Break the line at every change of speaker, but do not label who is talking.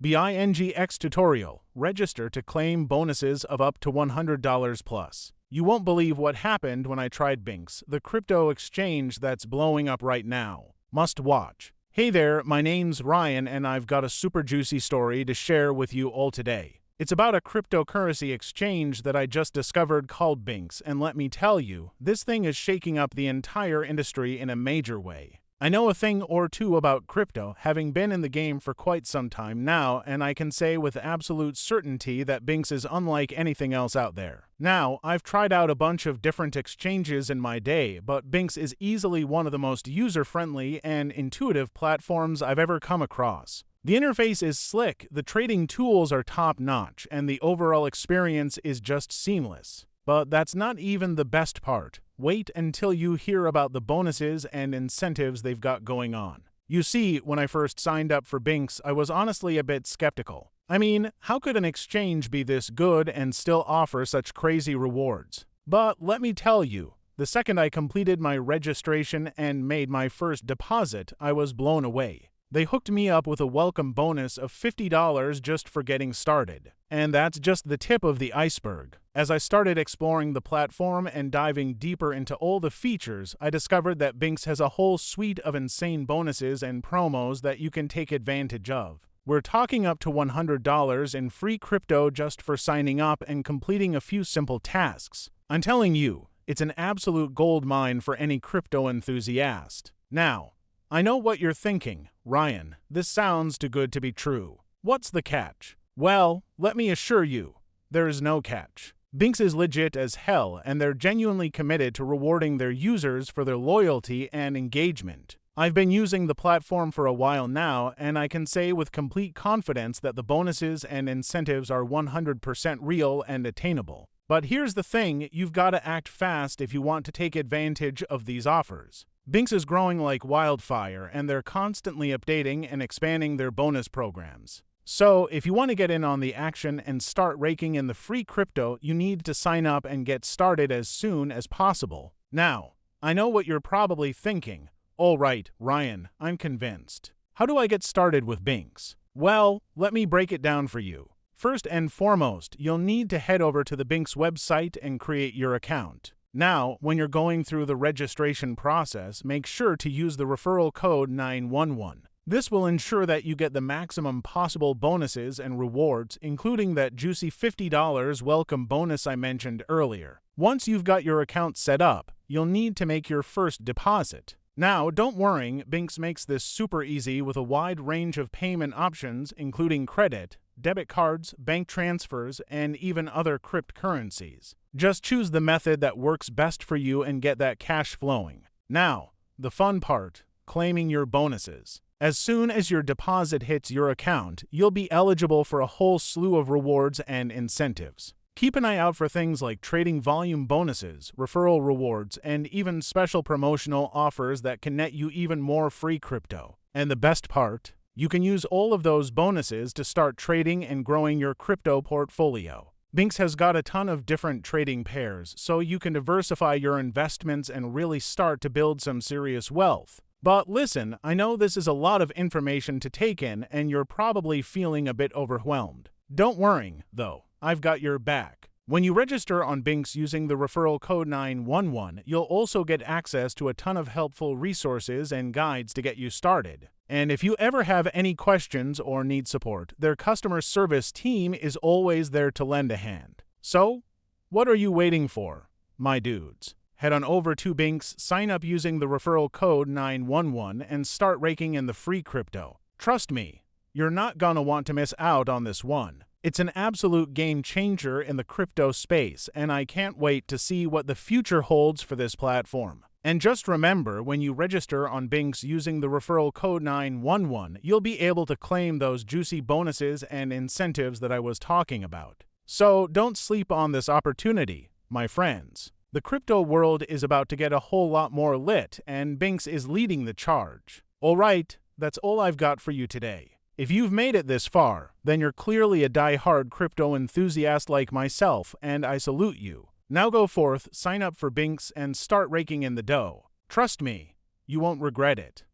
Bingx tutorial. Register to claim bonuses of up to $100 plus. You won't believe what happened when I tried Bingx, the crypto exchange that's blowing up right now. Must watch. Hey there, my name's Ryan and I've got a super juicy story to share with you all today. It's about a cryptocurrency exchange that I just discovered called Bingx, and let me tell you, this thing is shaking up the entire industry in a major way. I know a thing or two about crypto, having been in the game for quite some time now, and I can say with absolute certainty that Bingx is unlike anything else out there. Now, I've tried out a bunch of different exchanges in my day, but Bingx is easily one of the most user-friendly and intuitive platforms I've ever come across. The interface is slick, the trading tools are top-notch, and the overall experience is just seamless. But that's not even the best part. Wait until you hear about the bonuses and incentives they've got going on. You see, when I first signed up for Bingx, I was honestly a bit skeptical. I mean, how could an exchange be this good and still offer such crazy rewards? But let me tell you, the second I completed my registration and made my first deposit, I was blown away. They hooked me up with a welcome bonus of $50 just for getting started. And that's just the tip of the iceberg. As I started exploring the platform and diving deeper into all the features, I discovered that Bingx has a whole suite of insane bonuses and promos that you can take advantage of. We're talking up to $100 in free crypto just for signing up and completing a few simple tasks. I'm telling you, it's an absolute gold mine for any crypto enthusiast. Now, I know what you're thinking, Ryan, this sounds too good to be true. What's the catch? Well, let me assure you, there is no catch. Bingx is legit as hell, and they're genuinely committed to rewarding their users for their loyalty and engagement. I've been using the platform for a while now, and I can say with complete confidence that the bonuses and incentives are 100% real and attainable. But here's the thing, you've got to act fast if you want to take advantage of these offers. Bingx is growing like wildfire, and they're constantly updating and expanding their bonus programs. So, if you want to get in on the action and start raking in the free crypto, you need to sign up and get started as soon as possible. Now, I know what you're probably thinking. All right, Ryan, I'm convinced. How do I get started with Bingx? Well, let me break it down for you. First and foremost, you'll need to head over to the Bingx website and create your account. Now, when you're going through the registration process, make sure to use the referral code 911. This will ensure that you get the maximum possible bonuses and rewards, including that juicy $50 welcome bonus I mentioned earlier. Once you've got your account set up, you'll need to make your first deposit. Now, don't worry, Bingx makes this super easy with a wide range of payment options, including credit, debit cards, bank transfers, and even other cryptocurrencies. Just choose the method that works best for you and get that cash flowing. Now, the fun part, claiming your bonuses. As soon as your deposit hits your account, you'll be eligible for a whole slew of rewards and incentives. Keep an eye out for things like trading volume bonuses, referral rewards, and even special promotional offers that can net you even more free crypto. And the best part, you can use all of those bonuses to start trading and growing your crypto portfolio. Bingx has got a ton of different trading pairs, so you can diversify your investments and really start to build some serious wealth. But listen, I know this is a lot of information to take in, and you're probably feeling a bit overwhelmed. Don't worry, though, I've got your back. When you register on Bingx using the referral code 911, you'll also get access to a ton of helpful resources and guides to get you started. And if you ever have any questions or need support, their customer service team is always there to lend a hand. So, what are you waiting for, my dudes? Head on over to Bingx, sign up using the referral code 911, and start raking in the free crypto. Trust me, you're not gonna want to miss out on this one. It's an absolute game changer in the crypto space, and I can't wait to see what the future holds for this platform. And just remember, when you register on Bingx using the referral code 911, you'll be able to claim those juicy bonuses and incentives that I was talking about. So don't sleep on this opportunity, my friends. The crypto world is about to get a whole lot more lit, and Bingx is leading the charge. All right, that's all I've got for you today. If you've made it this far, then you're clearly a die-hard crypto enthusiast like myself, and I salute you. Now go forth, sign up for Bingx, and start raking in the dough. Trust me, you won't regret it.